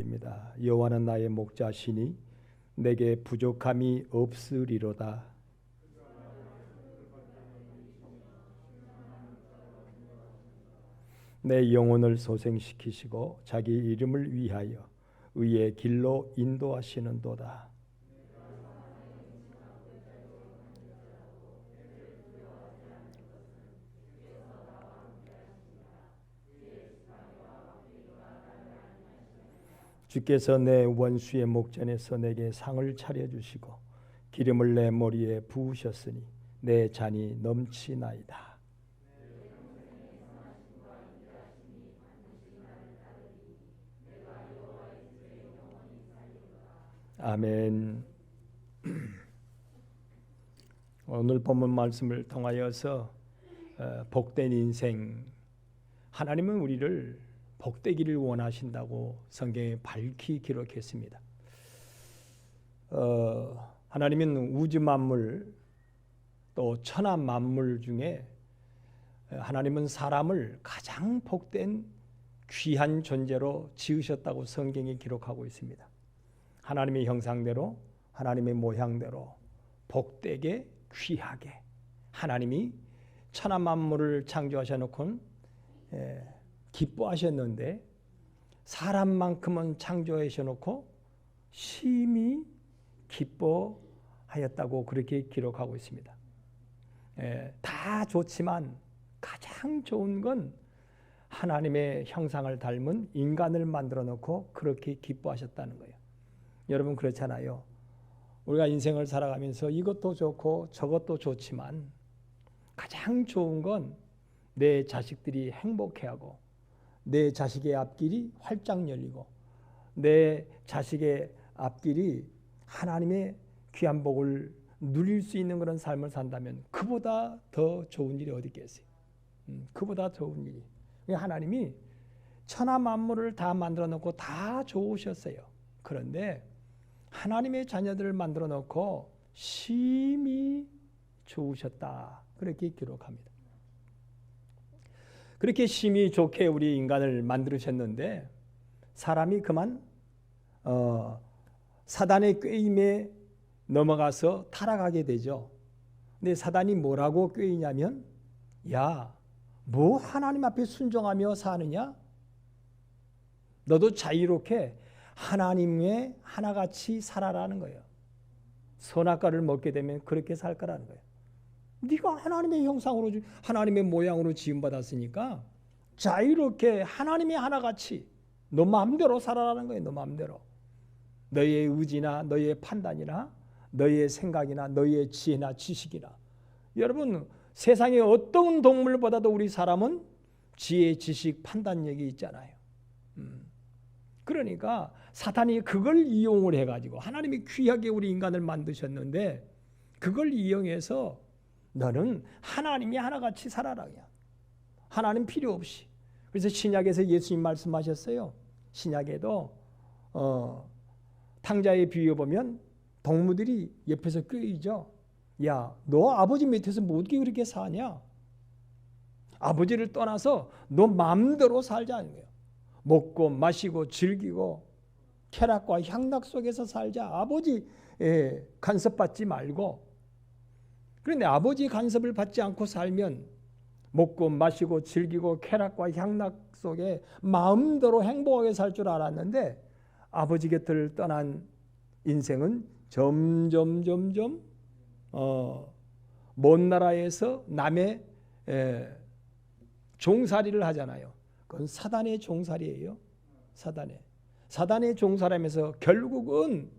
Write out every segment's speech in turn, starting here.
입니다. 여호와는 나의 목자시니 내게 부족함이 없으리로다. 내 영혼을 소생시키시고 자기 이름을 위하여 의의 길로 인도하시는도다. 주께서 내 원수의 목전에서 내게 상을 차려주시고 기름을 내 머리에 부으셨으니 내 잔이 넘치나이다. 아멘. 오늘 본문 말씀을 통하여서 복된 인생, 하나님은 우리를 복되기를 원하신다고 성경에 밝히 기록했습니다. 하나님은 우주 만물 또 천하 만물 중에 하나님은 사람을 가장 복된 귀한 존재로 지으셨다고 성경이 기록하고 있습니다. 하나님의 형상대로 하나님의 모양대로 복되게 귀하게 하나님이 천하 만물을 창조하셔 놓고는 기뻐하셨는데 사람만큼은 창조하셔 놓고 심히 기뻐하였다고 그렇게 기록하고 있습니다. 다 좋지만 가장 좋은 건 하나님의 형상을 닮은 인간을 만들어 놓고 그렇게 기뻐하셨다는 거예요. 여러분 그렇잖아요. 우리가 인생을 살아가면서 이것도 좋고 저것도 좋지만 가장 좋은 건 내 자식들이 행복해하고 내 자식의 앞길이 활짝 열리고 내 자식의 앞길이 하나님의 귀한 복을 누릴 수 있는 그런 삶을 산다면 그보다 더 좋은 일이 어디 있겠어요? 그보다 좋은 일이. 하나님이 천하 만물을 다 만들어 놓고 다 좋으셨어요. 그런데 하나님의 자녀들을 만들어 놓고 심히 좋으셨다. 그렇게 기록합니다. 그렇게 심히 좋게 우리 인간을 만드셨는데 사람이 그만 사단의 꾀임에 넘어가서 타락하게 되죠. 근데 사단이 뭐라고 꾀이냐면 야, 뭐 하나님 앞에 순종하며 사느냐? 너도 자유롭게 하나님의 하나같이 살아라는 거예요. 선악과를 먹게 되면 그렇게 살 거라는 거예요. 네가 하나님의 형상으로 하나님의 모양으로 지음받았으니까 자유롭게 하나님의 하나같이 너 마음대로 살아라는 거예요. 너 마음대로. 너의 의지나 너의 판단이나 너의 생각이나 너의 지혜나 지식이나. 여러분 세상의 어떤 동물보다도 우리 사람은 지혜, 지식, 판단력이 있잖아요. 그러니까 사탄이 그걸 이용을 해가지고 하나님이 귀하게 우리 인간을 만드셨는데 그걸 이용해서 너는 하나님이 하나같이 살아라. 그냥. 하나님 필요 없이. 그래서 신약에서 예수님 말씀하셨어요. 신약에도 탕자의 비유에 보면 동무들이 옆에서 꾀이죠. 야, 너 아버지 밑에서 뭐 어떻게 그렇게 사냐? 아버지를 떠나서 너 마음대로 살자는 거예요. 먹고 마시고 즐기고 쾌락과 향락 속에서 살자. 아버지 간섭받지 말고. 그런데 아버지 간섭을 받지 않고 살면 먹고 마시고 즐기고 쾌락과 향락 속에 마음대로 행복하게 살 줄 알았는데 아버지 곁을 떠난 인생은 점점 먼 나라에서 남의 종살이를 하잖아요. 그건 사단의 종살이에요. 사단의 종살이면서 결국은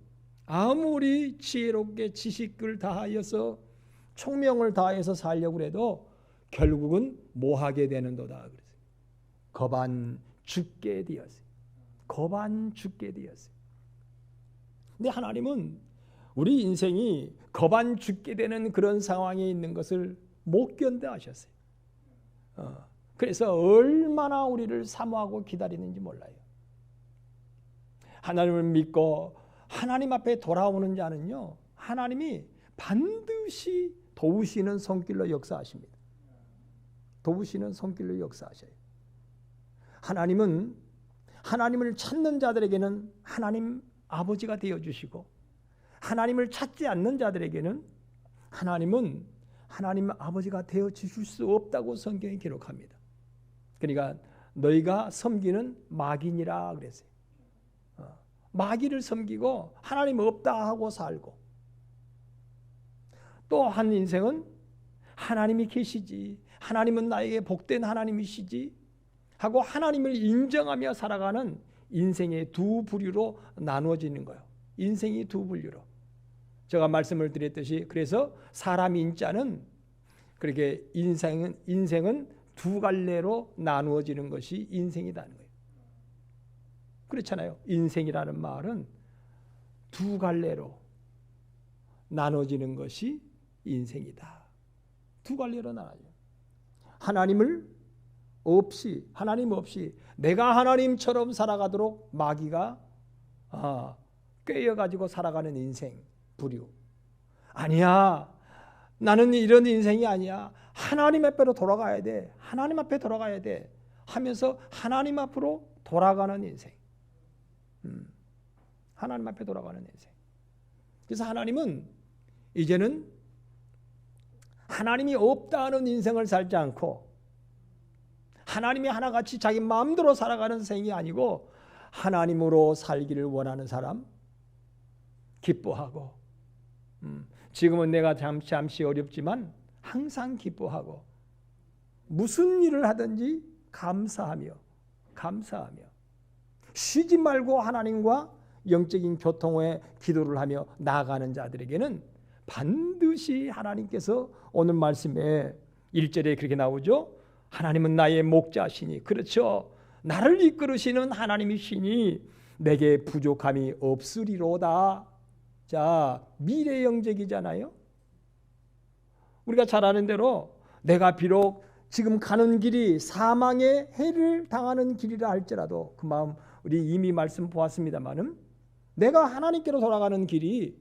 아무리 지혜롭게 지식을 다하여서 총명을 다해서 살려고 해도 결국은 뭐하게 되는도다. 그랬어요. 거반 죽게 되었어요. 근데 하나님은 우리 인생이 거반 죽게 되는 그런 상황에 있는 것을 못 견뎌하셨어요. 그래서 얼마나 우리를 사모하고 기다리는지 몰라요. 하나님을 믿고 하나님 앞에 돌아오는 자는요, 하나님이 반드시 도우시는 손길로 역사하십니다. 하나님은 하나님을 찾는 자들에게는 하나님 아버지가 되어주시고, 하나님을 찾지 않는 자들에게는 하나님은 하나님 아버지가 되어주실 수 없다고 성경이 기록합니다. 그러니까 너희가 섬기는 마귀니라 그랬어요. 마귀를 섬기고 하나님 없다 하고 살고, 또 한 인생은 하나님이 계시지, 하나님은 나에게 복된 하나님이시지 하고 하나님을 인정하며 살아가는 인생의 두 부류로 나누어지는 거예요. 인생이 두 부류로. 제가 말씀을 드렸듯이, 그래서 사람 인자는 그렇게 인생은 두 갈래로 나누어지는 것이 인생이라는 거예요. 그렇잖아요. 인생이라는 말은 두 갈래로 나눠지는 것이 인생이다. 두 갈래로 나눠요. 하나님 없이 내가 하나님처럼 살아가도록 마귀가 꿰어가지고 살아가는 인생 부류. 아니야, 나는 이런 인생이 아니야, 하나님 앞으로 돌아가야 돼, 하나님 앞에 돌아가야 돼 하면서 하나님 앞으로 돌아가는 인생. 하나님 앞에 돌아가는 인생. 그래서 하나님은 이제는 하나님이 없다는 인생을 살지 않고, 하나님이 하나같이 자기 마음대로 살아가는 생이 아니고, 하나님으로 살기를 원하는 사람 기뻐하고, 지금은 내가 잠시 어렵지만 항상 기뻐하고, 무슨 일을 하든지 감사하며 쉬지 말고 하나님과 영적인 교통에 기도를 하며 나아가는 자들에게는 반드시 하나님께서 오늘 말씀에 1절에 그렇게 나오죠. 하나님은 나의 목자시니, 그렇죠, 나를 이끌으시는 하나님이시니 내게 부족함이 없으리로다. 자, 미래 영적이잖아요. 우리가 잘 아는 대로 내가 비록 지금 가는 길이 사망의 해를 당하는 길이라 할지라도, 그 마음 우리 이미 말씀 보았습니다마는, 내가 하나님께로 돌아가는 길이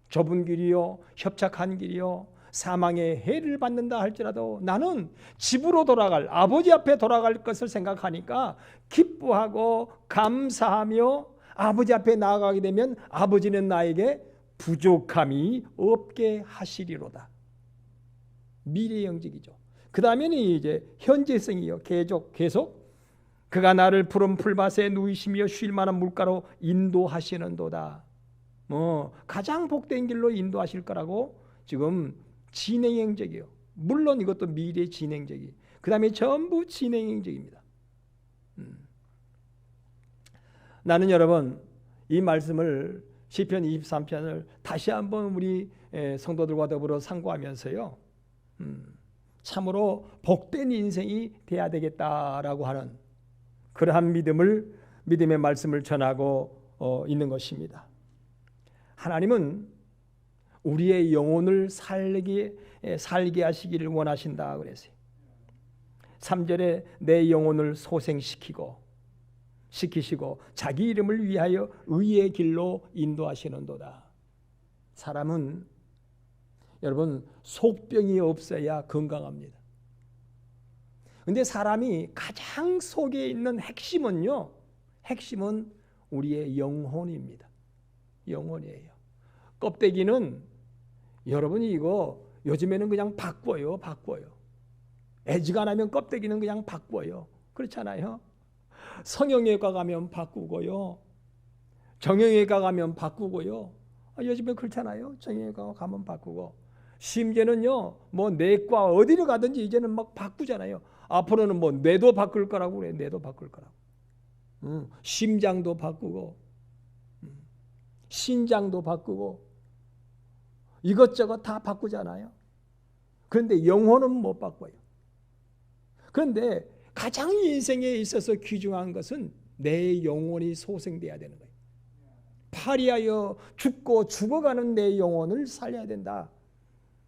좁은 길이요, 협착한 길이요, 사망의 해를 받는다 할지라도 나는 집으로 돌아갈, 아버지 앞에 돌아갈 것을 생각하니까 기뻐하고 감사하며 아버지 앞에 나아가게 되면 아버지는 나에게 부족함이 없게 하시리로다. 미래 영적이죠. 그 다음에는 이제 현재성이요. 계속 그가 나를 푸른 풀밭에 누이시며 쉴 만한 물가로 인도하시는도다. 가장 복된 길로 인도하실 거라고 지금 진행형적이에요. 물론 이것도 미래 진행적이. 그 다음에 전부 진행형적입니다. 나는 여러분 이 말씀을 시편 23편을 다시 한번 우리 성도들과 더불어 상고하면서요, 참으로 복된 인생이 돼야 되겠다라고 하는 그러한 믿음의 말씀을 전하고 있는 것입니다. 하나님은 우리의 영혼을 살게 하시기를 원하신다 그랬어요. 3절에 내 영혼을 소생시키시고 자기 이름을 위하여 의의 길로 인도하시는도다. 사람은 여러분 속병이 없어야 건강합니다. 근데 사람이 가장 속에 있는 핵심은 우리의 영혼입니다. 영혼이에요. 껍데기는 여러분이 이거 요즘에는 그냥 바꿔요. 애지간하면 껍데기는 그냥 바꿔요. 그렇잖아요. 성형외과 가면 바꾸고요. 정형외과 가면 바꾸고요. 요즘에 그렇잖아요. 정형외과 가면 바꾸고, 심지어는요, 뭐 내과 어디를 가든지 이제는 막 바꾸잖아요. 앞으로는 뭐 뇌도 바꿀 거라고 그래. 뇌도 바꿀 거라고. 심장도 바꾸고, 신장도 바꾸고, 이것저것 다 바꾸잖아요. 그런데 영혼은 못 바꿔요. 그런데 가장 인생에 있어서 귀중한 것은 내 영혼이 소생돼야 되는 거예요. 파리하여 죽고 죽어가는 내 영혼을 살려야 된다.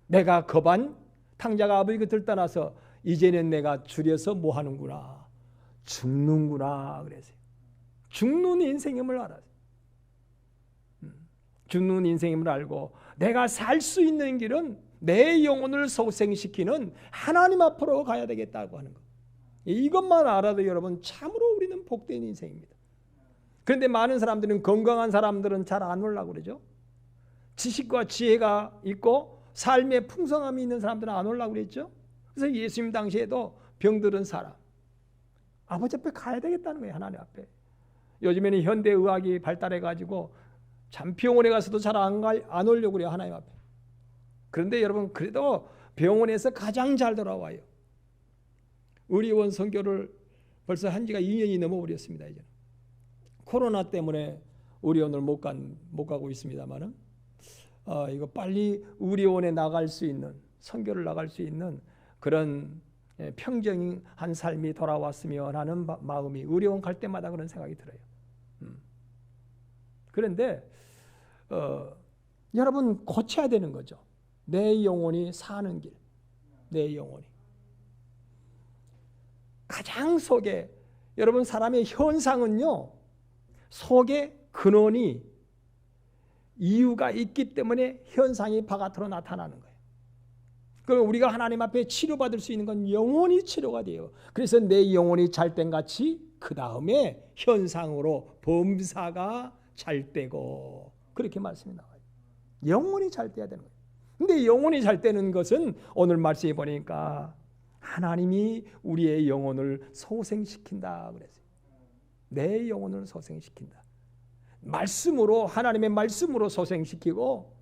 내가 겁한 탕자가 아버지 곁을 떠나서 이제는 내가 줄여서 뭐 하는구나, 죽는구나 그랬어요. 죽는 인생임을 알았어요. 죽는 인생임을 알고 내가 살 수 있는 길은 내 영혼을 소생시키는 하나님 앞으로 가야 되겠다고 하는 것. 이것만 알아도 여러분 참으로 우리는 복된 인생입니다. 그런데 많은 사람들은, 건강한 사람들은 잘 안 오려고 그러죠. 지식과 지혜가 있고 삶의 풍성함이 있는 사람들은 안 오려고 그랬죠. 그래서 예수님 당시에도 병들은 사람, 아버지 앞에 가야 되겠다는 거예요. 하나님 앞에. 요즘에는 현대의학이 발달해가지고 참 병원에 가서도 잘 안 오려고 그래요. 하나님 앞에. 그런데 여러분, 그래도 병원에서 가장 잘 돌아와요. 의료원 선교를 벌써 한 지가 2년이 넘어버렸습니다. 이제 코로나 때문에 의료원을 못 가고 있습니다만은 이거 빨리 의료원에 나갈 수 있는, 선교를 나갈 수 있는 그런 평정한 삶이 돌아왔으면 하는 마음이, 의료원 갈 때마다 그런 생각이 들어요. 그런데 여러분, 고쳐야 되는 거죠. 내 영혼이 사는 길, 내 영혼이. 가장 속에, 여러분, 사람의 현상은요, 속에 근원이, 이유가 있기 때문에 현상이 바깥으로 나타나는 거예요. 그럼 우리가 하나님 앞에 치료받을 수 있는 건 영혼이 치료가 돼요. 그래서 내 영혼이 잘된 같이 그 다음에 현상으로 범사가 잘되고, 그렇게 말씀이 나와요. 영혼이 잘돼야 되는 거예요. 근데 영혼이 잘되는 것은 오늘 말씀에 보니까 하나님이 우리의 영혼을 소생시킨다 그랬어요. 내 영혼을 소생시킨다. 말씀으로, 하나님의 말씀으로 소생시키고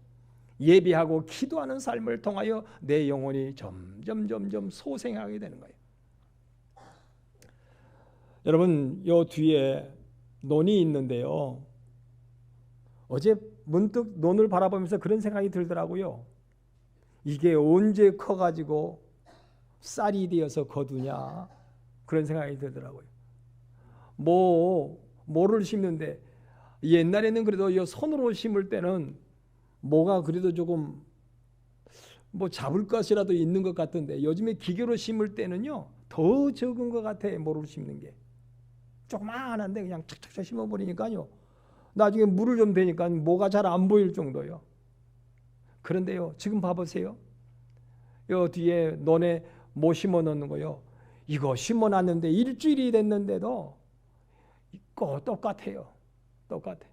예배하고 기도하는 삶을 통하여 내 영혼이 점점 소생하게 되는 거예요. 여러분, 요 뒤에 논이 있는데요. 어제 문득 논을 바라보면서 그런 생각이 들더라고요. 이게 언제 커가지고 쌀이 되어서 거두냐, 그런 생각이 들더라고요. 뭐를 심는데, 옛날에는 그래도 이 손으로 심을 때는 뭐가 그래도 조금 잡을 것이라도 있는 것 같은데, 요즘에 기계로 심을 때는요 더 적은 것 같아요. 뭐를 심는 게 조그마한데 그냥 착착착 심어버리니까요, 나중에 물을 좀 대니까 뭐가 잘 안 보일 정도요. 그런데요, 지금 봐보세요. 요 뒤에 논에 뭐 심어 놓는 거요, 이거 심어 놨는데 일주일이 됐는데도 이거 똑같아요. 똑같아.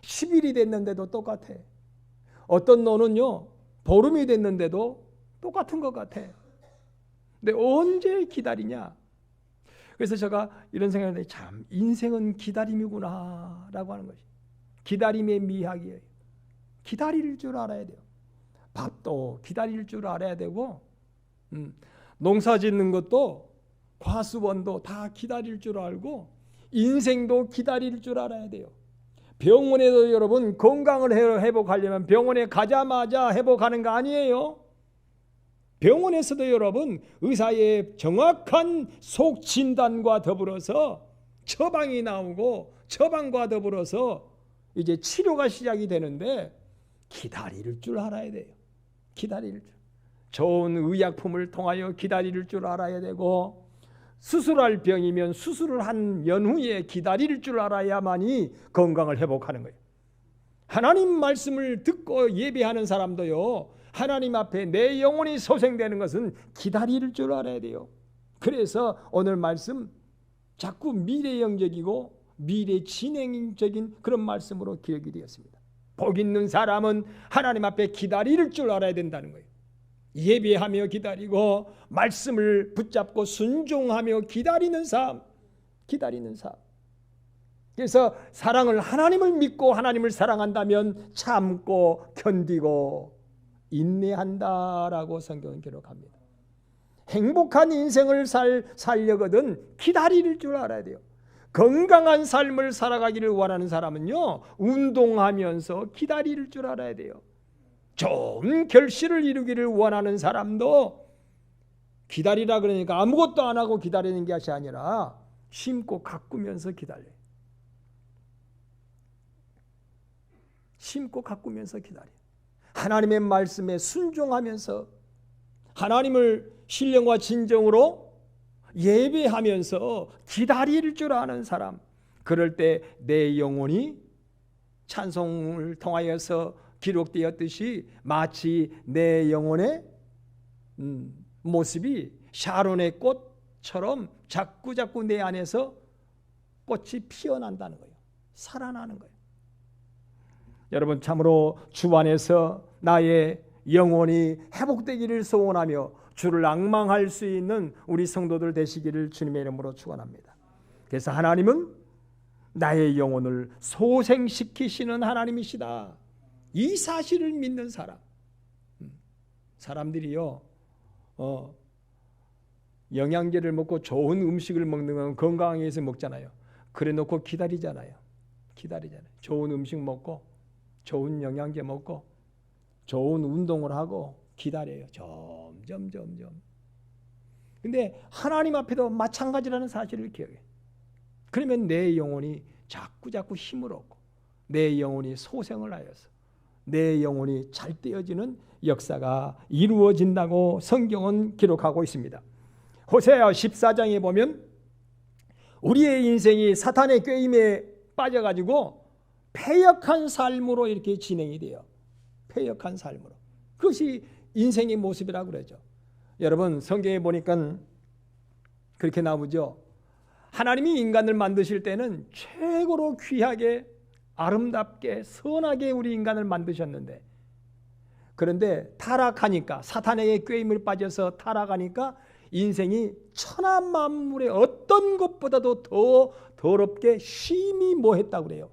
10일이 됐는데도 똑같아. 어떤 논은요 보름이 됐는데도 똑같은 것 같아. 근데 언제 기다리냐? 그래서 제가 이런 생각을 했는데, 참 인생은 기다림이구나 라고 하는 것이, 기다림의 미학이에요. 기다릴 줄 알아야 돼요. 밥도 기다릴 줄 알아야 되고, 농사 짓는 것도, 과수원도 다 기다릴 줄 알고, 인생도 기다릴 줄 알아야 돼요. 병원에도 여러분, 건강을 회복하려면 병원에 가자마자 회복하는 거 아니에요. 병원에서도 여러분, 의사의 정확한 속 진단과 더불어서 처방이 나오고, 처방과 더불어서 이제 치료가 시작이 되는데 기다릴 줄 알아야 돼요. 기다릴 줄. 좋은 의약품을 통하여 기다릴 줄 알아야 되고, 수술할 병이면 수술을 한 연후에 기다릴 줄 알아야만이 건강을 회복하는 거예요. 하나님 말씀을 듣고 예배하는 사람도요, 하나님 앞에 내 영혼이 소생되는 것은 기다릴 줄 알아야 돼요. 그래서 오늘 말씀 자꾸 미래형적이고 미래 진행적인 그런 말씀으로 기억이 되었습니다. 복 있는 사람은 하나님 앞에 기다릴 줄 알아야 된다는 거예요. 예배하며 기다리고 말씀을 붙잡고 순종하며 기다리는 삶, 기다리는 삶. 그래서 사랑을, 하나님을 믿고 하나님을 사랑한다면 참고 견디고 인내한다라고 성경은 기록합니다. 행복한 인생을 살려거든 기다릴 줄 알아야 돼요. 건강한 삶을 살아가기를 원하는 사람은요, 운동하면서 기다릴 줄 알아야 돼요. 좋은 결실을 이루기를 원하는 사람도 기다리라 그러니까 아무것도 안 하고 기다리는 것이 아니라 심고 가꾸면서 기다려요. 심고 가꾸면서 기다려요. 하나님의 말씀에 순종하면서 하나님을 신령과 진정으로 예배하면서 기다릴 줄 아는 사람, 그럴 때 내 영혼이 찬송을 통하여서 기록되었듯이 마치 내 영혼의 모습이 샤론의 꽃처럼 자꾸자꾸 내 안에서 꽃이 피어난다는 거예요. 살아나는 거예요. 여러분 참으로 주 안에서 나의 영혼이 회복되기를 소원하며 주를 앙망할 수 있는 우리 성도들 되시기를 주님의 이름으로 축원합니다. 그래서 하나님은 나의 영혼을 소생시키시는 하나님이시다. 이 사실을 믿는 사람들이요 영양제를 먹고 좋은 음식을 먹는 건 건강하기 위해서 먹잖아요. 그래 놓고 기다리잖아요. 좋은 음식 먹고 좋은 영양제 먹고 좋은 운동을 하고 기다려요. 점점. 근데 하나님 앞에도 마찬가지라는 사실을 기억해. 그러면 내 영혼이 자꾸 힘을 얻고 내 영혼이 소생을 하여서 내 영혼이 잘 떼어지는 역사가 이루어진다고 성경은 기록하고 있습니다. 호세아 14장에 보면 우리의 인생이 사탄의 꾀임에 빠져가지고 패역한 삶으로 이렇게 진행이 돼요. 패역한 삶으로. 그것이 인생의 모습이라고 그러죠. 여러분 성경에 보니까 그렇게 나오죠. 하나님이 인간을 만드실 때는 최고로 귀하게 아름답게 선하게 우리 인간을 만드셨는데 그런데 타락하니까 사탄에게 꾀임을 빠져서 타락하니까 인생이 천하 만물의 어떤 것보다도 더 더럽게 심히 뭐했다고 그래요.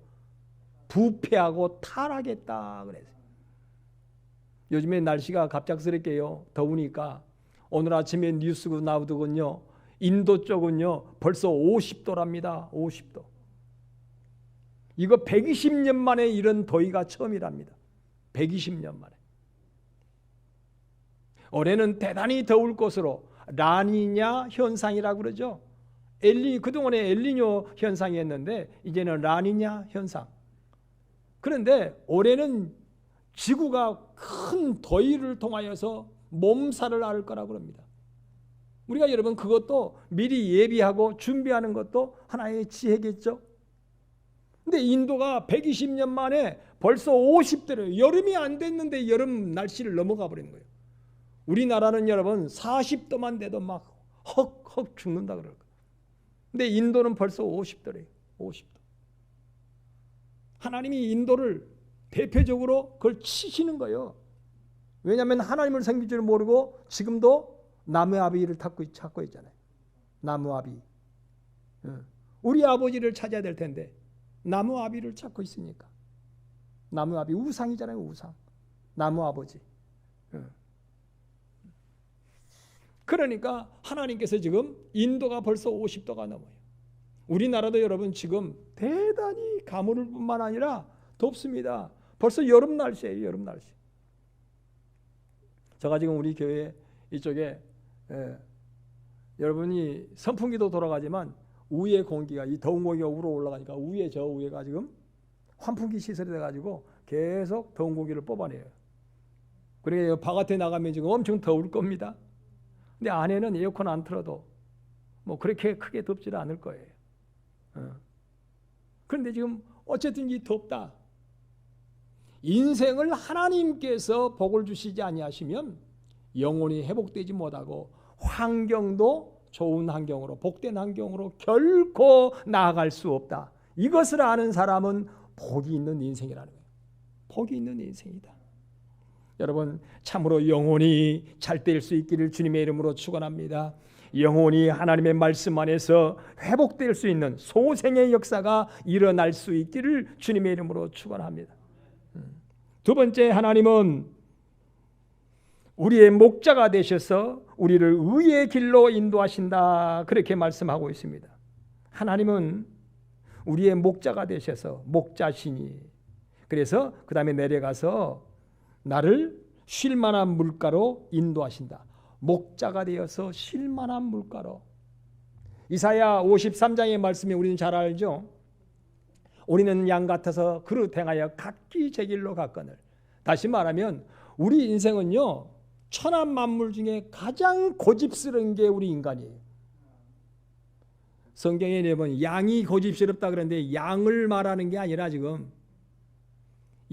부패하고 타락했다 그래서. 요즘에 날씨가 갑작스럽게요 더우니까 오늘 아침에 뉴스가 나오더군요. 인도 쪽은요 벌써 50도랍니다. 50도. 이거 120년 만에 이런 더위가 처음이랍니다. 120년 만에. 올해는 대단히 더울 것으로 라니냐 현상이라고 그러죠. 그동안에 엘니뇨 현상이었는데 이제는 라니냐 현상. 그런데 올해는 지구가 큰 더위를 통하여서 몸살을 앓을 거라고 합니다. 우리가 여러분 그것도 미리 예비하고 준비하는 것도 하나의 지혜겠죠. 근데 인도가 120년 만에 벌써 50도래요. 여름이 안 됐는데 여름 날씨를 넘어가 버린 거예요. 우리나라는 여러분 40도만 돼도 막 헉헉 죽는다 그럴 거예요. 근데 인도는 벌써 50도래요. 50도. 하나님이 인도를 대표적으로 그걸 치시는 거예요. 왜냐하면 하나님을 섬길 줄 모르고 지금도 나무아비를 찾고 있잖아요. 나무아비. 우리 아버지를 찾아야 될 텐데 나무아비를 찾고 있으니까. 나무아비 우상이잖아요. 우상. 나무아버지. 그러니까 하나님께서 지금 인도가 벌써 50도가 넘어요. 우리나라도 여러분 지금 대단히 가물을 뿐만 아니라 덥습니다. 벌써 여름 날씨예요. 여름 날씨. 제가 지금 우리 교회 이쪽에 여러분이 선풍기도 돌아가지만 위에 공기가 이 더운 공기가 위로 올라가니까 저 위에가 지금 환풍기 시설이 돼가지고 계속 더운 공기를 뽑아내요. 그러니까 바깥에 나가면 지금 엄청 더울 겁니다. 근데 안에는 에어컨 안 틀어도 뭐 그렇게 크게 덥지는 않을 거예요. 그런데 지금 어쨌든 이 덥다. 인생을 하나님께서 복을 주시지 아니하시면 영혼이 회복되지 못하고 환경도 좋은 환경으로 복된 환경으로 결코 나아갈 수 없다. 이것을 아는 사람은 복이 있는 인생이라는 거예요. 복이 있는 인생이다. 여러분 참으로 영혼이 잘 될 수 있기를 주님의 이름으로 축원합니다. 영혼이 하나님의 말씀 안에서 회복될 수 있는 소생의 역사가 일어날 수 있기를 주님의 이름으로 축원합니다. 두 번째, 하나님은 우리의 목자가 되셔서 우리를 의의 길로 인도하신다. 그렇게 말씀하고 있습니다. 하나님은 우리의 목자가 되셔서 목자시니 그래서 그 다음에 내려가서 나를 쉴 만한 물가로 인도하신다. 목자가 되어서 쉴 만한 물가로. 이사야 53장의 말씀이 우리는 잘 알죠. 우리는 양 같아서 그릇 행하여 각기 제 길로 갔거늘. 다시 말하면 우리 인생은요 천하 만물 중에 가장 고집스러운 게 우리 인간이에요. 성경에 보면 양이 고집스럽다 그러는데 양을 말하는 게 아니라 지금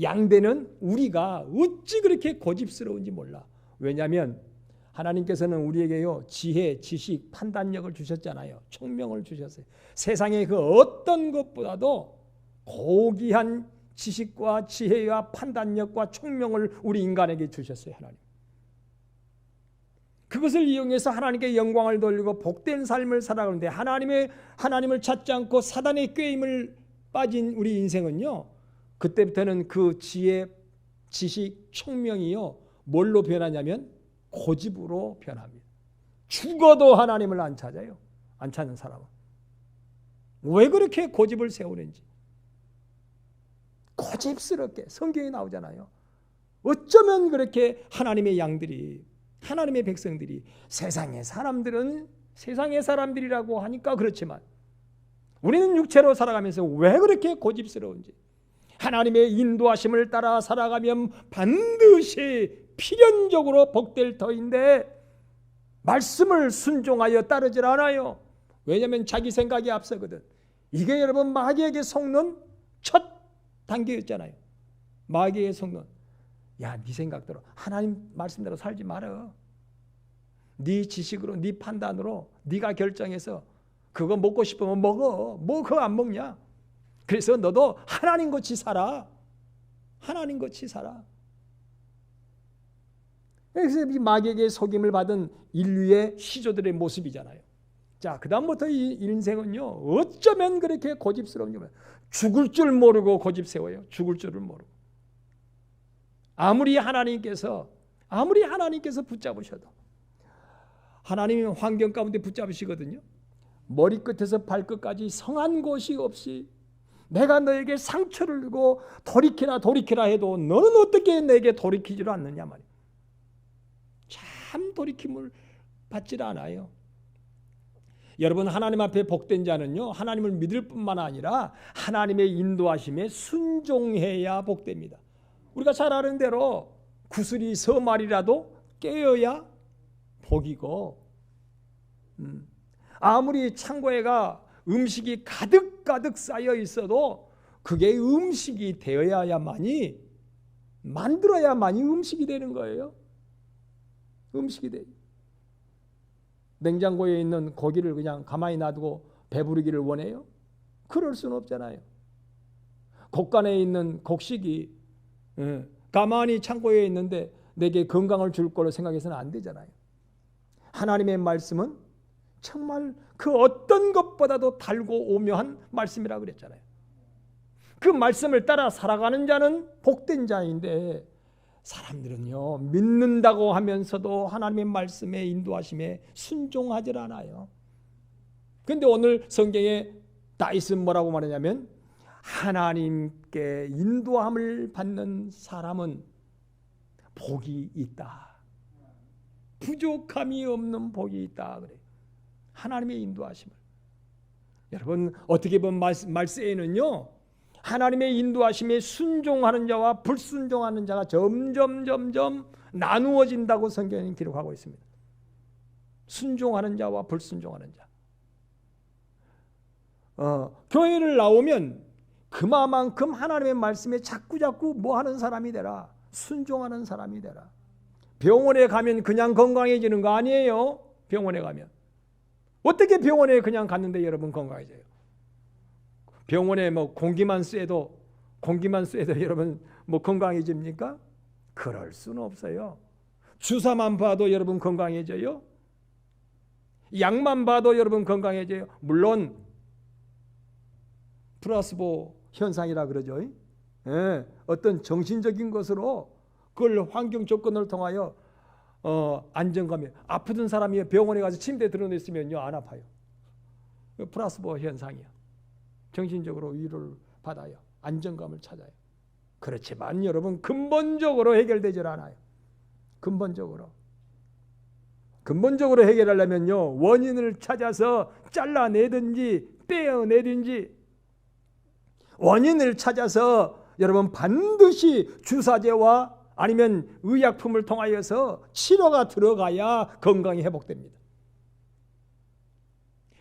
양대는 우리가 어찌 그렇게 고집스러운지 몰라. 왜냐하면 하나님께서는 우리에게요 지혜, 지식, 판단력을 주셨잖아요. 총명을 주셨어요. 세상의 그 어떤 것보다도 고귀한 지식과 지혜와 판단력과 총명을 우리 인간에게 주셨어요. 하나님. 그것을 이용해서 하나님께 영광을 돌리고 복된 삶을 살아가는데 하나님을 찾지 않고 사단의 꾀임을 빠진 우리 인생은요, 그때부터는 그 지혜, 지식, 총명이요 뭘로 변하냐면 고집으로 변합니다. 죽어도 하나님을 안 찾아요. 안 찾는 사람은. 왜 그렇게 고집을 세우는지. 고집스럽게 성경에 나오잖아요. 어쩌면 그렇게 하나님의 양들이, 하나님의 백성들이, 세상의 사람들이라고 하니까 그렇지만 우리는 육체로 살아가면서 왜 그렇게 고집스러운지, 하나님의 인도하심을 따라 살아가면 반드시 필연적으로 복될 터인데 말씀을 순종하여 따르질 않아요. 왜냐하면 자기 생각이 앞서거든. 이게 여러분 마귀에게 속는 첫 단계였잖아요. 마귀에게 속는, 야, 네 생각대로 하나님 말씀대로 살지 말아. 네 지식으로, 네 판단으로 네가 결정해서 그거 먹고 싶으면 먹어. 뭐 그거 안 먹냐? 그래서 너도 하나님같이 살아. 하나님같이 살아. 그래서 이 마귀에게 속임을 받은 인류의 시조들의 모습이잖아요. 자, 그 다음부터 이 인생은요, 어쩌면 그렇게 고집스러운 게, 죽을 줄 모르고 고집 세워요. 죽을 줄을 모르고. 아무리 하나님께서 붙잡으셔도, 하나님이 환경 가운데 붙잡으시거든요. 머리끝에서 발끝까지 성한 곳이 없이 내가 너에게 상처를 주고 돌이키라 해도 너는 어떻게 내게 돌이키지를 않느냐 말이에요. 참 돌이킴을 받질 않아요. 여러분, 하나님 앞에 복된 자는요, 하나님을 믿을 뿐만 아니라 하나님의 인도하심에 순종해야 복됩니다. 우리가 잘 아는 대로 구슬이 서말이라도 깨어야 복이고, 아무리 창고에가 음식이 가득가득 쌓여 있어도 그게 음식이 되어야만이, 만들어야만이 음식이 되는 거예요. 음식이 돼요. 냉장고에 있는 고기를 그냥 가만히 놔두고 배부르기를 원해요? 그럴 수는 없잖아요. 곡간에 있는 곡식이 가만히 창고에 있는데 내게 건강을 줄 거로 생각해서는 안 되잖아요. 하나님의 말씀은 정말 그 어떤 것보다도 달고 오묘한 말씀이라고 그랬잖아요. 그 말씀을 따라 살아가는 자는 복된 자인데, 사람들은요, 믿는다고 하면서도 하나님의 말씀에 인도하심에 순종하지 않아요. 그런데 오늘 성경에 다윗은 뭐라고 말하냐면, 하나님께 인도함을 받는 사람은 복이 있다. 부족함이 없는 복이 있다 그래요. 하나님의 인도하심을. 여러분, 어떻게 보면 말세에는요, 하나님의 인도하심에 순종하는 자와 불순종하는 자가 점점 나누어진다고 성경은 기록하고 있습니다. 순종하는 자와 불순종하는 자. 교회를 나오면 그만큼 하나님의 말씀에 자꾸 뭐 하는 사람이 되라. 순종하는 사람이 되라. 병원에 가면 그냥 건강해지는 거 아니에요. 병원에 가면. 어떻게 병원에 그냥 갔는데 여러분 건강해져요? 병원에 뭐 공기만 쐬도 여러분 뭐 건강해집니까? 그럴 수는 없어요. 주사만 봐도 여러분 건강해져요? 약만 봐도 여러분 건강해져요? 물론 플라시보 현상이라 그러죠. 예, 어떤 정신적인 것으로 그걸 환경 조건을 통하여 안정감이, 아프던 사람이 병원에 가서 침대에 들어있으면요 안 아파요. 플라시보 현상이야. 정신적으로 위로를 받아요. 안정감을 찾아요. 그렇지만 여러분 근본적으로 해결되질 않아요. 근본적으로 해결하려면요, 원인을 찾아서 잘라내든지 떼어내든지, 원인을 찾아서 여러분 반드시 주사제와 아니면 의약품을 통하여서 치료가 들어가야 건강이 회복됩니다.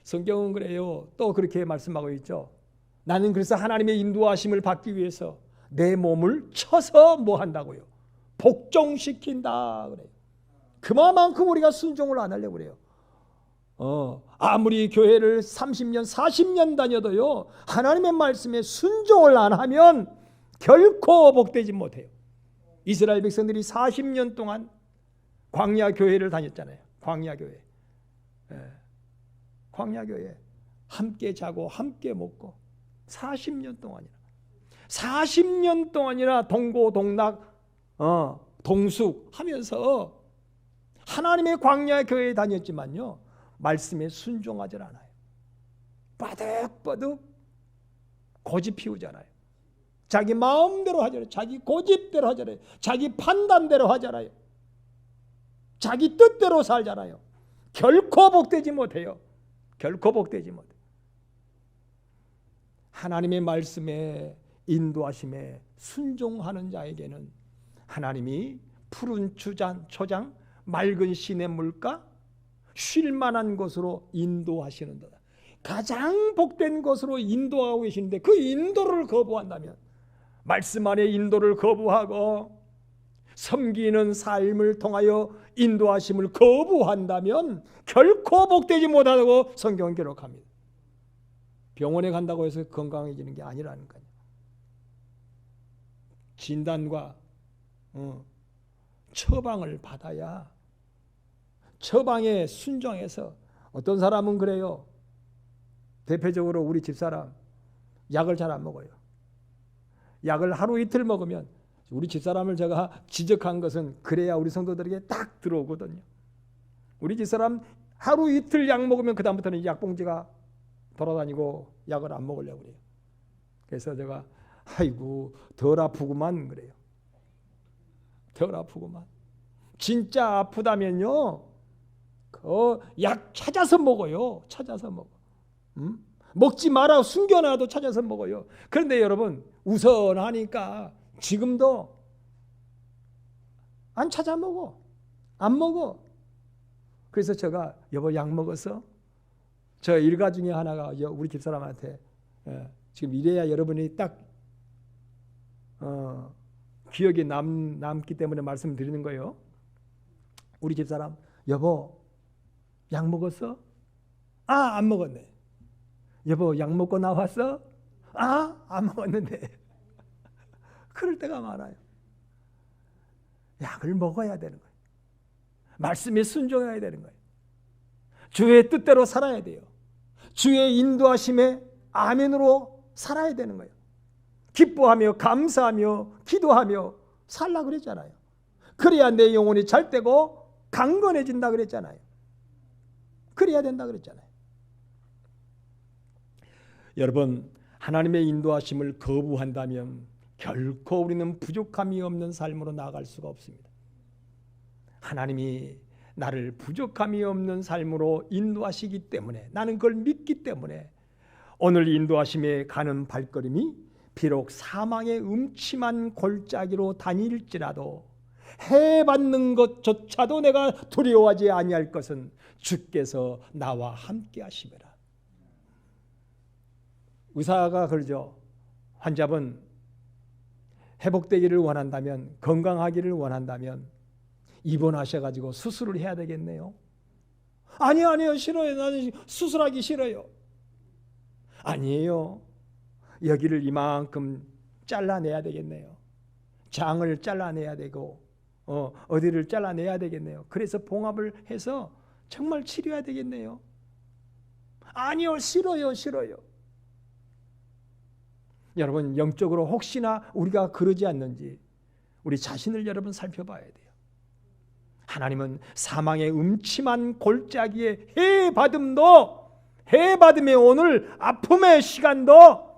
성경은 그래요. 또 그렇게 말씀하고 있죠. 나는 그래서 하나님의 인도하심을 받기 위해서 내 몸을 쳐서 뭐 한다고요? 복종시킨다 그래요. 그만큼 우리가 순종을 안 하려고 그래요. 아무리 교회를 30년, 40년 다녀도요, 하나님의 말씀에 순종을 안 하면 결코 복되지 못해요. 이스라엘 백성들이 40년 동안 광야 교회를 다녔잖아요. 광야 교회. 광야 교회. 함께 자고 함께 먹고 40년 동안이나 동고동락 동숙 하면서 하나님의 광야 교회에 다녔지만요, 말씀에 순종하지 않아요. 바득바득 고집 피우잖아요. 자기 마음대로 하잖아요. 자기 고집대로 하잖아요. 자기 판단대로 하잖아요. 자기 뜻대로 살잖아요. 결코 복되지 못해요. 결코 복되지 못해요. 하나님의 말씀에 인도하심에 순종하는 자에게는 하나님이 푸른 초장, 맑은 시냇물가, 쉴만한 곳으로 인도하시는 도다. 가장 복된 곳으로 인도하고 계시는데 그 인도를 거부한다면, 말씀 안에 인도를 거부하고 섬기는 삶을 통하여 인도하심을 거부한다면 결코 복되지 못하다고 성경은 기록합니다. 병원에 간다고 해서 건강해지는 게 아니라는 거예요. 진단과 처방을 받아야, 처방에 순종해서. 어떤 사람은 그래요. 대표적으로 우리 집사람 약을 잘 안 먹어요. 약을 하루 이틀 먹으면, 우리 집사람을 제가 지적한 것은 그래야 우리 성도들에게 딱 들어오거든요. 우리 집사람 하루 이틀 약 먹으면 그 다음부터는 약봉지가 돌아다니고 약을 안 먹으려고 그래요. 그래서 제가 아이고 덜 아프구만 그래요. 덜 아프구만. 진짜 아프다면요, 그 약 찾아서 먹어요. 찾아서 먹어. 먹지 마라 숨겨놔도 찾아서 먹어요. 그런데 여러분, 우선하니까 지금도 안 찾아 먹어. 안 먹어. 그래서 제가 여보 약 먹었어? 저 일가 중에 하나가 우리 집사람한테 지금 이래야 여러분이 딱 기억에 남기 때문에 말씀드리는 거예요. 우리 집사람, 여보 약 먹었어? 아, 안 먹었네. 여보 약 먹고 나왔어? 아, 안 먹었는데. 그럴 때가 많아요. 약을 먹어야 되는 거예요. 말씀에 순종해야 되는 거예요. 주의 뜻대로 살아야 돼요. 주의 인도하심에 아멘으로 살아야 되는 거예요. 기뻐하며 감사하며 기도하며 살라 그랬잖아요. 그래야 내 영혼이 잘되고 강건해진다 그랬잖아요. 그래야 된다 그랬잖아요. 여러분, 하나님의 인도하심을 거부한다면 결코 우리는 부족함이 없는 삶으로 나아갈 수가 없습니다. 하나님이 나를 부족함이 없는 삶으로 인도하시기 때문에, 나는 그걸 믿기 때문에 오늘 인도하심에 가는 발걸음이 비록 사망의 음침한 골짜기로 다닐지라도 해받는 것조차도 내가 두려워하지 아니할 것은 주께서 나와 함께 하심이라. 의사가 그러죠. 환자분 회복되기를 원한다면, 건강하기를 원한다면 입원하셔가지고 수술을 해야 되겠네요. 아니요 싫어요. 나는 수술하기 싫어요. 아니에요. 여기를 이만큼 잘라내야 되겠네요. 장을 잘라내야 되고 어디를 잘라내야 되겠네요. 그래서 봉합을 해서 정말 치료해야 되겠네요. 아니요 싫어요. 여러분, 영적으로 혹시나 우리가 그러지 않는지 우리 자신을 여러분 살펴봐야 돼요. 하나님은 사망의 음침한 골짜기에 해받음에 오늘 아픔의 시간도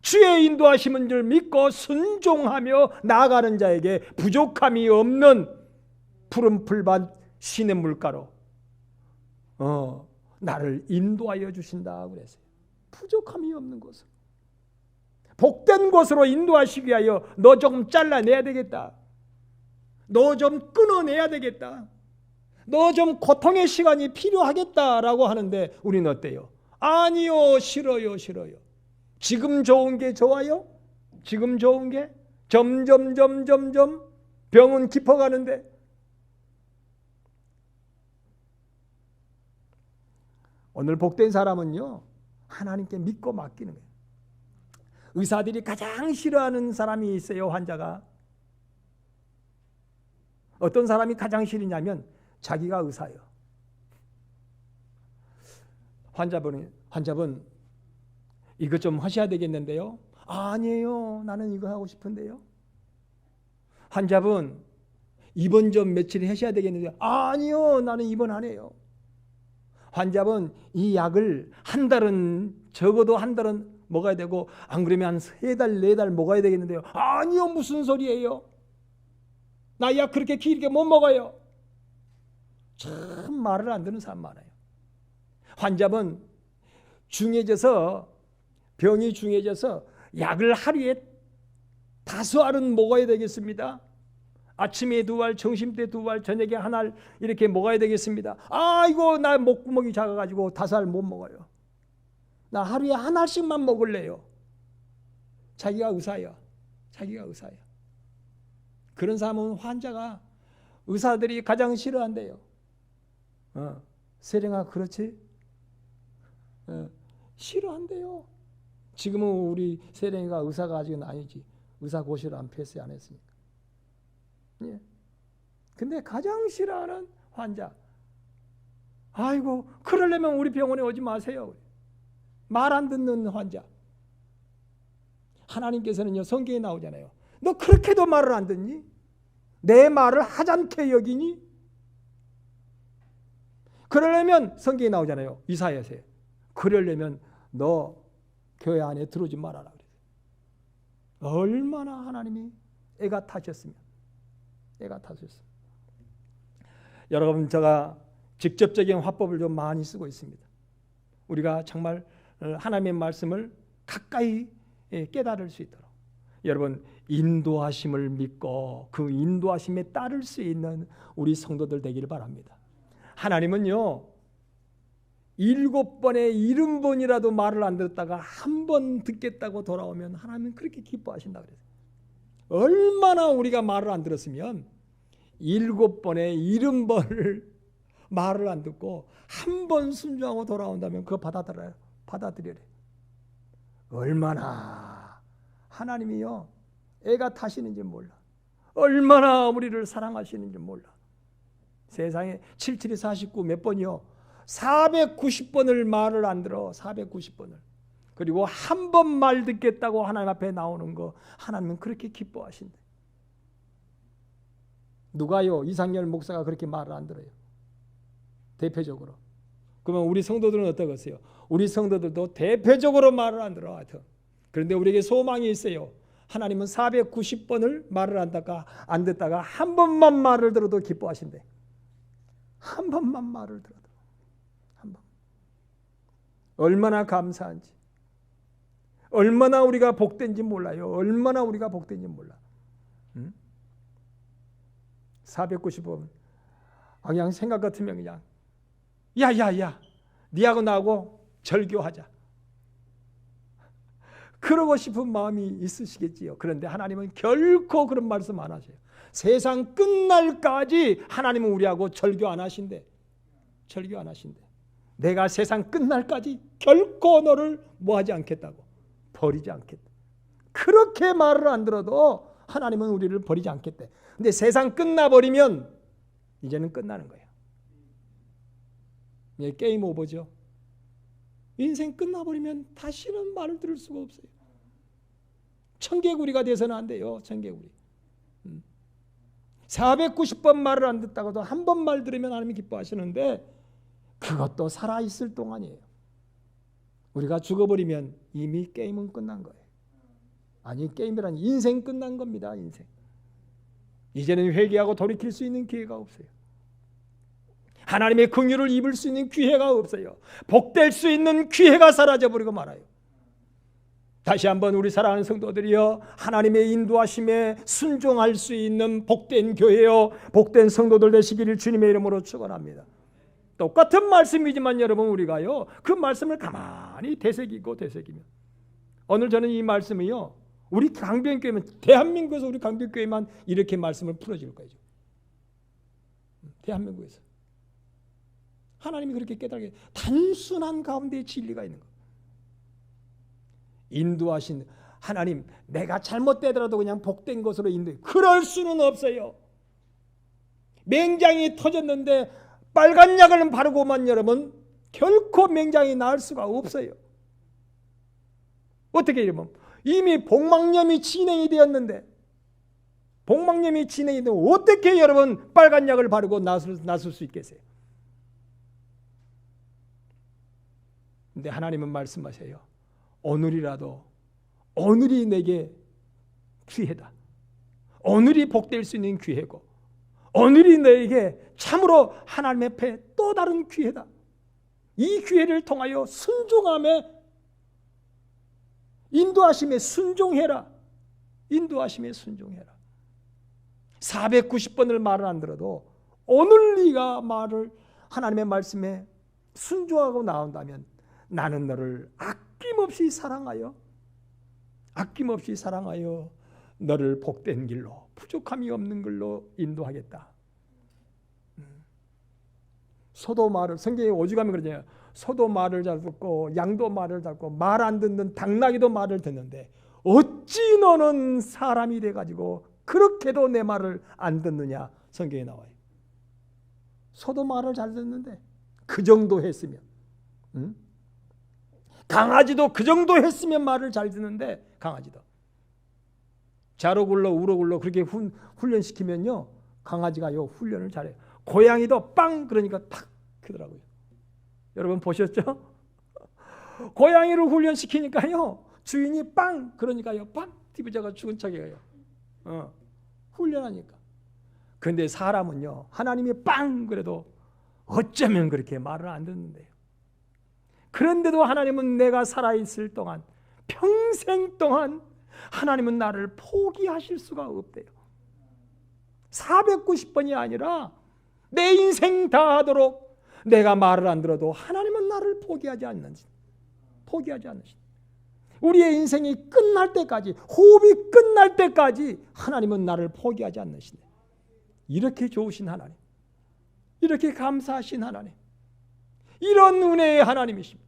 주의 인도하심인 줄 믿고 순종하며 나아가는 자에게 부족함이 없는 푸른 풀밭 시냇물가로 나를 인도하여 주신다 그랬어요. 부족함이 없는 곳으로, 복된 곳으로 인도하시기 위하여 너 조금 잘라내야 되겠다. 너 좀 끊어내야 되겠다. 너 좀 고통의 시간이 필요하겠다라고 하는데 우리는 어때요? 아니요, 싫어요. 지금 좋은 게 좋아요? 지금 좋은 게 점점 병은 깊어가는데 오늘 복된 사람은요, 하나님께 믿고 맡기는 거예요. 의사들이 가장 싫어하는 사람이 있어요, 환자가. 어떤 사람이 가장 싫으냐면 자기가 의사예요. 환자분 이것 좀 하셔야 되겠는데요. 아니에요, 나는 이거 하고 싶은데요. 환자분 입원 좀 며칠 하셔야 되겠는데요. 아니요, 나는 입원 안 해요. 환자분 이 약을 한 달은, 적어도 한 달은 먹어야 되고 안 그러면 한 3달 4달 먹어야 되겠는데요. 아니요, 무슨 소리예요. 나 약 그렇게 길게 못 먹어요. 참 말을 안 듣는 사람 많아요. 환자분 병이 중해져서 약을 하루에 5알은 먹어야 되겠습니다. 아침에 2알, 점심때 2알, 저녁에 1알 이렇게 먹어야 되겠습니다. 아이고, 나 목구멍이 작아가지고 5알 못 먹어요. 나 하루에 1알씩만 먹을래요. 자기가 의사야. 그런 사람은 환자가 의사들이 가장 싫어한대요. 세령아, 그렇지? 싫어한대요. 지금은 우리 세령이가 의사가 아직은 아니지. 의사 고시를 안 패스 안 했으니까. 예. 근데 가장 싫어하는 환자. 아이고, 그러려면 우리 병원에 오지 마세요. 말 안 듣는 환자. 하나님께서는요, 성경에 나오잖아요. 너 그렇게도 말을 안 듣니? 내 말을 하찮게 여기니? 그러려면 성경에 나오잖아요. 이사야서에. 그러려면 너 교회 안에 들어오지 말아라 그랬어요. 얼마나 하나님이 애가 타셨으면. 여러분, 제가 직접적인 화법을 좀 많이 쓰고 있습니다. 우리가 정말 하나님의 말씀을 가까이 깨달을 수 있도록 여러분, 인도하심을 믿고 그 인도하심에 따를 수 있는 우리 성도들 되기를 바랍니다. 하나님은요, 7번에 70번이라도 말을 안 듣다가 한 번 듣겠다고 돌아오면 하나님은 그렇게 기뻐하신다 그랬어요. 얼마나 우리가 말을 안 들었으면 7번에 70번을 말을 안 듣고 한 번 순종하고 돌아온다면 그거 받아들여래. 얼마나 하나님이요, 애가 타시는지 몰라. 얼마나 우리를 사랑하시는지 몰라. 세상에 77이 49 몇 번이요? 490번을 말을 안 들어. 490번을. 그리고 한 번 말 듣겠다고 하나님 앞에 나오는 거 하나님은 그렇게 기뻐하신대. 누가요? 이상열 목사가 그렇게 말을 안 들어요. 대표적으로. 그러면 우리 성도들은 어떠겠어요? 우리 성도들도 대표적으로 말을 안 들어. 하여튼. 그런데 우리에게 소망이 있어요. 하나님은 490번을 말을 안 듣다가 한 번만 말을 들어도 기뻐하신대. 한 번만 말을 들어도. 한 번. 얼마나 감사한지. 얼마나 우리가 복된지 몰라요. 얼마나 우리가 복된지 몰라. 490번. 그냥 생각 같으면 그냥 야야야, 니하고 나하고 절교하자. 그러고 싶은 마음이 있으시겠지요. 그런데 하나님은 결코 그런 말씀 안 하세요. 세상 끝날까지 하나님은 우리하고 절교 안 하신대. 절교 안 하신대. 내가 세상 끝날까지 결코 너를 뭐하지 않겠다고. 버리지 않겠다. 그렇게 말을 안 들어도 하나님은 우리를 버리지 않겠대. 근데 세상 끝나버리면 이제는 끝나는 거예요. 게임 오버죠. 인생 끝나버리면 다시는 말을 들을 수가 없어요. 청개구리가 돼서는 안 돼요. 청개구리. 490번 말을 안 듣다가도 한 번 말 들으면 하나님이 기뻐하시는데 그것도 살아있을 동안이에요. 우리가 죽어버리면 이미 게임은 끝난 거예요. 아니, 게임이란 인생 끝난 겁니다. 인생. 이제는 회개하고 돌이킬 수 있는 기회가 없어요. 하나님의 긍휼을 입을 수 있는 기회가 없어요. 복될 수 있는 기회가 사라져버리고 말아요. 다시 한번 우리 사랑하는 성도들이여, 하나님의 인도하심에 순종할 수 있는 복된 교회요, 복된 성도들 되시기를 주님의 이름으로 축원합니다. 똑같은 말씀이지만 여러분, 우리가요 그 말씀을 가만히 되새기면 오늘 저는 이 말씀이요, 우리 강변교회만, 대한민국에서 우리 강변교회만 이렇게 말씀을 풀어줄 거예요. 대한민국에서 하나님이 그렇게 깨닫게 단순한 가운데 진리가 있는 거. 인도하신 하나님, 내가 잘못되더라도 그냥 복된 것으로 인도해. 그럴 수는 없어요. 맹장이 터졌는데 빨간 약을 바르고만 여러분 결코 맹장이 나을 수가 없어요. 어떻게 이러면 이미 복막염이 진행이 되었는데 어떻게 여러분 빨간 약을 바르고 나설 수 있겠어요? 근데 하나님은 말씀하세요. 오늘이 내게 기회다. 오늘이 복될 수 있는 기회고 오늘이 너에게 참으로 하나님 앞에 또 다른 기회다. 이 기회를 통하여 순종함에 인도하심에 순종해라. 490번을 말을 안 들어도 오늘 네가 말을 하나님의 말씀에 순종하고 나온다면 나는 너를 아낌없이 사랑하여 너를 복된 길로 부족함이 없는 길로 인도하겠다. 소도 말을 성경에 오죽하면 그러잖아요. 소도 말을 잘 듣고 양도 말을 잘 듣고 말 안 듣는 당나귀도 말을 듣는데 어찌 너는 사람이 돼가지고 그렇게도 내 말을 안 듣느냐. 성경에 나와요. 소도 말을 잘 듣는데 그 정도 했으면 강아지도 그 정도 했으면 말을 잘 듣는데 강아지도 자로 굴러 우로 굴러 그렇게 훈련시키면요 강아지가요 훈련을 잘해요. 고양이도 빵 그러니까 탁 크더라고요. 여러분 보셨죠? 고양이를 훈련시키니까요 주인이 빵 그러니까요 빵 뒤부자가 죽은 척이에요. 훈련하니까. 근데 사람은요 하나님이 빵 그래도 어쩌면 그렇게 말을 안 듣는데요. 그런데도 하나님은 내가 살아있을 동안 평생 동안 하나님은 나를 포기하실 수가 없대요. 490번이 아니라 내 인생 다 하도록 내가 말을 안 들어도 하나님은 나를 포기하지 않는지. 우리의 인생이 끝날 때까지 호흡이 끝날 때까지 하나님은 나를 포기하지 않으시네. 이렇게 좋으신 하나님, 이렇게 감사하신 하나님, 이런 은혜의 하나님이십니다.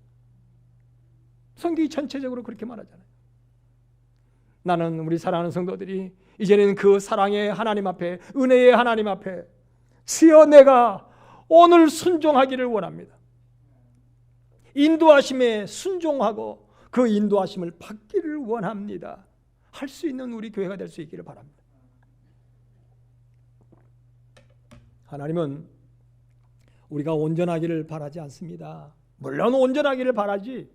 성경이 전체적으로 그렇게 말하잖아요. 나는 우리 사랑하는 성도들이 이제는 그 사랑의 하나님 앞에 은혜의 하나님 앞에 주여 내가 오늘 순종하기를 원합니다. 인도하심에 순종하고 그 인도하심을 받기를 원합니다. 할 수 있는 우리 교회가 될 수 있기를 바랍니다. 하나님은 우리가 온전하기를 바라지 않습니다. 물론 온전하기를 바라지.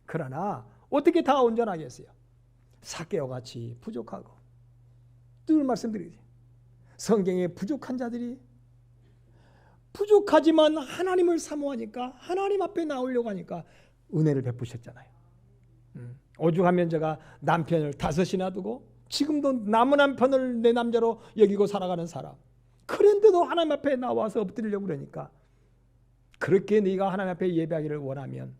그러나 어떻게 다 온전하겠어요? 삭개와 같이 부족하고 늘 말씀드리지. 성경에 부족한 자들이 부족하지만 하나님을 사모하니까 하나님 앞에 나오려고 하니까 은혜를 베푸셨잖아요. 오죽하면 제가 남편을 5이나 두고 지금도 남은 남편을 내 남자로 여기고 살아가는 사람. 그런데도 하나님 앞에 나와서 엎드리려고 그러니까 그렇게 네가 하나님 앞에 예배하기를 원하면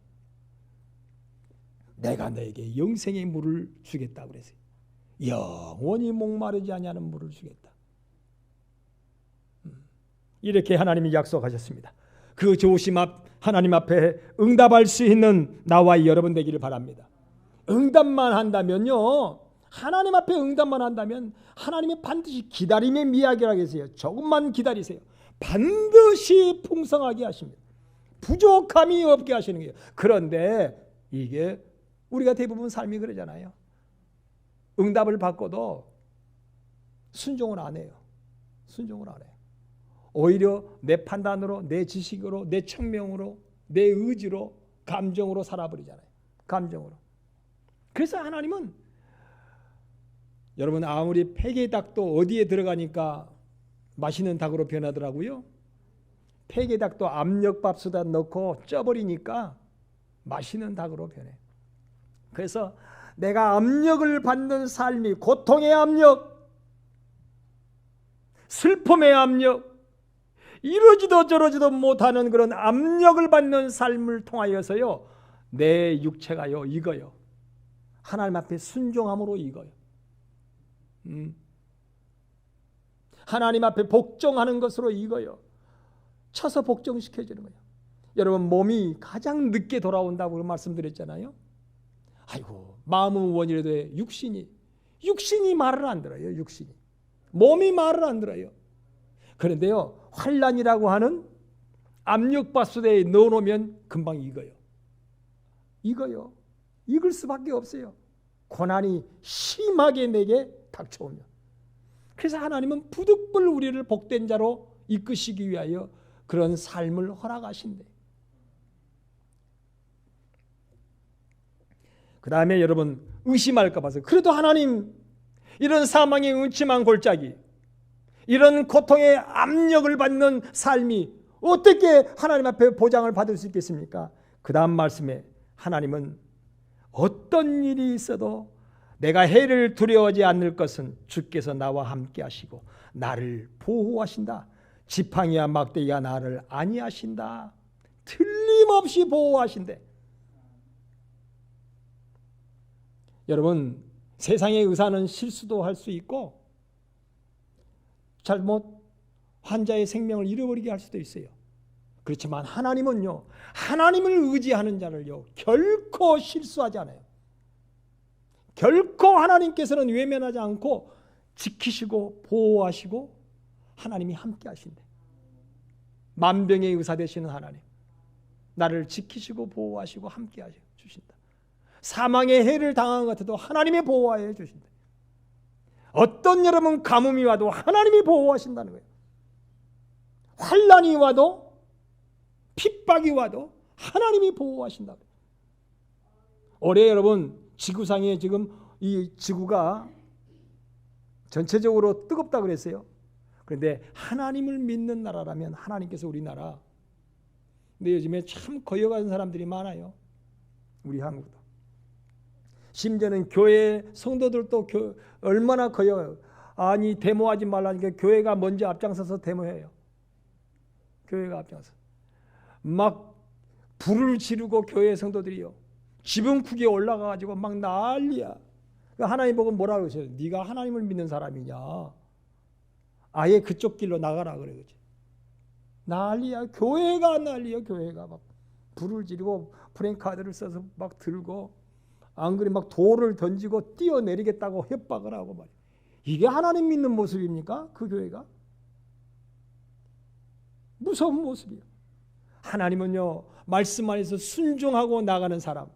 내가 너에게 영생의 물을 주겠다 그랬어요. 영원히 목마르지 아니하는 물을 주겠다. 이렇게 하나님이 약속하셨습니다. 그 좋으심 앞 하나님 앞에 응답할 수 있는 나와 여러분 되기를 바랍니다. 응답만 한다면요. 하나님 앞에 응답만 한다면 하나님이 반드시 기다림의 미학이라고 했어요. 조금만 기다리세요. 반드시 풍성하게 하십니다. 부족함이 없게 하시는 거예요. 그런데 이게 우리가 대부분 삶이 그러잖아요. 응답을 받고도 순종을 안 해요. 오히려 내 판단으로, 내 지식으로, 내 청명으로, 내 의지로, 감정으로 살아버리잖아요. 감정으로. 그래서 하나님은 여러분 아무리 폐기의 닭도 어디에 들어가니까 맛있는 닭으로 변하더라고요. 폐기의 닭도 압력밥솥에 넣고 쪄버리니까 맛있는 닭으로 변해. 그래서 내가 압력을 받는 삶이 고통의 압력, 슬픔의 압력, 이러지도 저러지도 못하는 그런 압력을 받는 삶을 통하여서요 내 육체가요 익어요. 하나님 앞에 순종함으로 익어요. 하나님 앞에 복종하는 것으로 익어요. 쳐서 복종시켜주는 거예요. 여러분 몸이 가장 늦게 돌아온다고 말씀드렸잖아요. 아이고 마음은 원이라도 육신이 말을 안 들어요. 육신이 몸이 말을 안 들어요. 그런데요 환난이라고 하는 압력밥솥에 넣어놓으면 금방 익을 수밖에 없어요. 고난이 심하게 내게 닥쳐오면. 그래서 하나님은 부득불 우리를 복된 자로 이끄시기 위하여 그런 삶을 허락하신대. 그 다음에 여러분 의심할까 봐서 그래도 하나님 이런 사망의 음침한 골짜기 이런 고통의 압력을 받는 삶이 어떻게 하나님 앞에 보장을 받을 수 있겠습니까? 그 다음 말씀에 하나님은 어떤 일이 있어도 내가 해를 두려워하지 않을 것은 주께서 나와 함께 하시고 나를 보호하신다. 지팡이와 막대기가 나를 안위하신다. 틀림없이 보호하신대. 여러분 세상의 의사는 실수도 할 수 있고 잘못 환자의 생명을 잃어버리게 할 수도 있어요. 그렇지만 하나님은요 하나님을 의지하는 자를요 결코 실수하지 않아요. 결코 하나님께서는 외면하지 않고 지키시고 보호하시고 하나님이 함께 하신대. 만병의 의사 되시는 하나님 나를 지키시고 보호하시고 함께 주신다. 사망의 해를 당한 것 같아도 하나님이 보호하여 주신다. 어떤 여러분 가뭄이 와도 하나님이 보호하신다는 거예요. 환난이 와도 핍박이 와도 하나님이 보호하신다. 올해 여러분 지구상에 지금 이 지구가 전체적으로 뜨겁다 그랬어요. 그런데 하나님을 믿는 나라라면 하나님께서 우리나라 근데 요즘에 참 거여가는 사람들이 많아요. 우리 한국도. 심지어는 교회 성도들도 얼마나 거여요. 아니 데모하지 말라니까 교회가 먼저 앞장서서 데모해요. 교회가 앞장서 막 불을 지르고 교회 성도들이요 지붕 크기에 올라가가지고 막 난리야. 하나님 보고 뭐라 그러세요? 네가 하나님을 믿는 사람이냐? 아예 그쪽 길로 나가라 그래. 그치? 난리야. 교회가 난리야. 교회가 막 불을 지르고 프랭카드를 써서 막 들고 안 그래 막 돌을 던지고 뛰어내리겠다고 협박을 하고 말이야. 이게 하나님 믿는 모습입니까? 그 교회가? 무서운 모습이에요. 하나님은요 말씀 안에서 순종하고 나가는 사람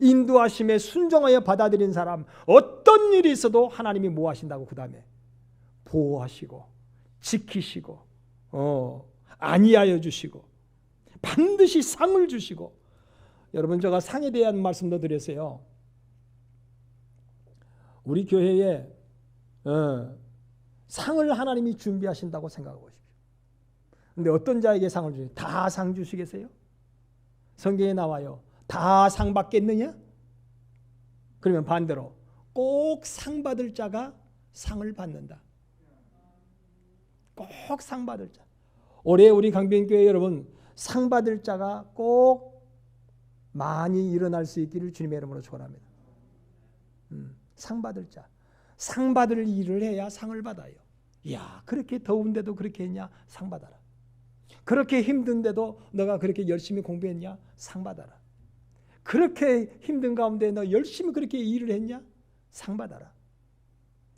인도하심에 순종하여 받아들인 사람 어떤 일이 있어도 하나님이 뭐 하신다고 그 다음에 보호하시고 지키시고 안위하여 주시고 반드시 상을 주시고 여러분 제가 상에 대한 말씀도 드렸어요. 우리 교회에 상을 하나님이 준비하신다고 생각하고 싶어요. 근데 어떤 자에게 상을 주세요? 다 상 주시겠어요? 성경에 나와요. 다 상 받겠느냐? 그러면 반대로 꼭 상 받을 자가 상을 받는다. 꼭 상 받을 자. 올해 우리 강변교회 여러분 상 받을 자가 꼭 많이 일어날 수 있기를 주님의 이름으로 축원합니다. 상 받을 자. 상 받을 일을 해야 상을 받아요. 이야 그렇게 더운데도 그렇게 했냐? 상 받아라. 그렇게 힘든데도 너가 그렇게 열심히 공부했냐? 상 받아라. 그렇게 힘든 가운데 너 열심히 그렇게 일을 했냐? 상 받아라.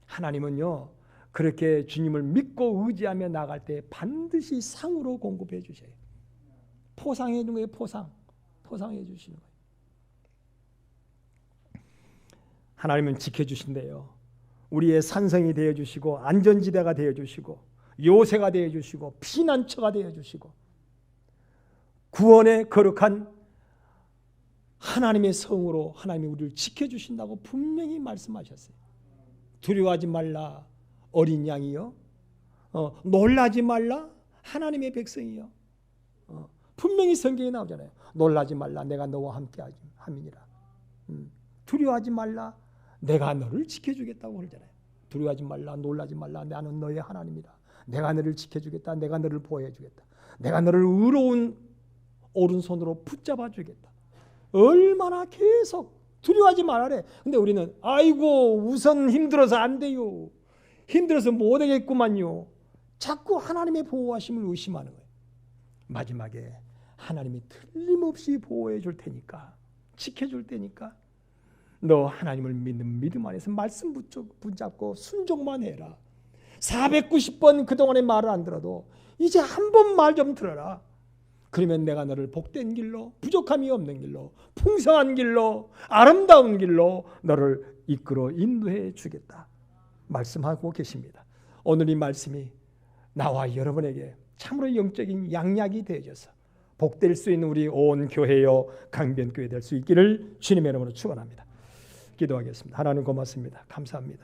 하나님은요 그렇게 주님을 믿고 의지하며 나갈 때 반드시 상으로 공급해 주셔요. 포상해 주는 거예요. 포상해 주시는 거예요. 하나님은 지켜주신대요. 우리의 산성이 되어주시고 안전지대가 되어주시고 요새가 되어주시고 피난처가 되어주시고 구원의 거룩한 하나님의 성으로 하나님이 우리를 지켜주신다고 분명히 말씀하셨어요. 두려워하지 말라 어린 양이요 놀라지 말라 하나님의 백성이요 분명히 성경에 나오잖아요. 놀라지 말라 내가 너와 함께 함이니라. 두려워하지 말라 내가 너를 지켜주겠다고 그러잖아요. 두려워하지 말라 놀라지 말라 나는 너의 하나님이다. 내가 너를 지켜주겠다. 내가 너를 보호해주겠다. 내가 너를 의로운 오른손으로 붙잡아 주겠다. 얼마나 계속 두려워하지 말아래. 근데 우리는 아이고 우선 힘들어서 안 돼요. 힘들어서 못 하겠구만요. 자꾸 하나님의 보호하심을 의심하는 거예요. 마지막에 하나님이 틀림없이 보호해 줄 테니까, 지켜줄 테니까 너 하나님을 믿는 믿음 안에서 말씀 붙잡고 순종만 해라. 490번 그동안의 말을 안 들어도 이제 한 번 말 좀 들어라. 그러면 내가 너를 복된 길로, 부족함이 없는 길로, 풍성한 길로, 아름다운 길로 너를 이끌어 인도해 주겠다 말씀하고 계십니다. 오늘 이 말씀이 나와 여러분에게 참으로 영적인 양약이 되어져서 복될 수 있는 우리 온 교회요 강변교회 될 수 있기를 주님의 이름으로 축원합니다. 기도하겠습니다. 하나님 고맙습니다. 감사합니다.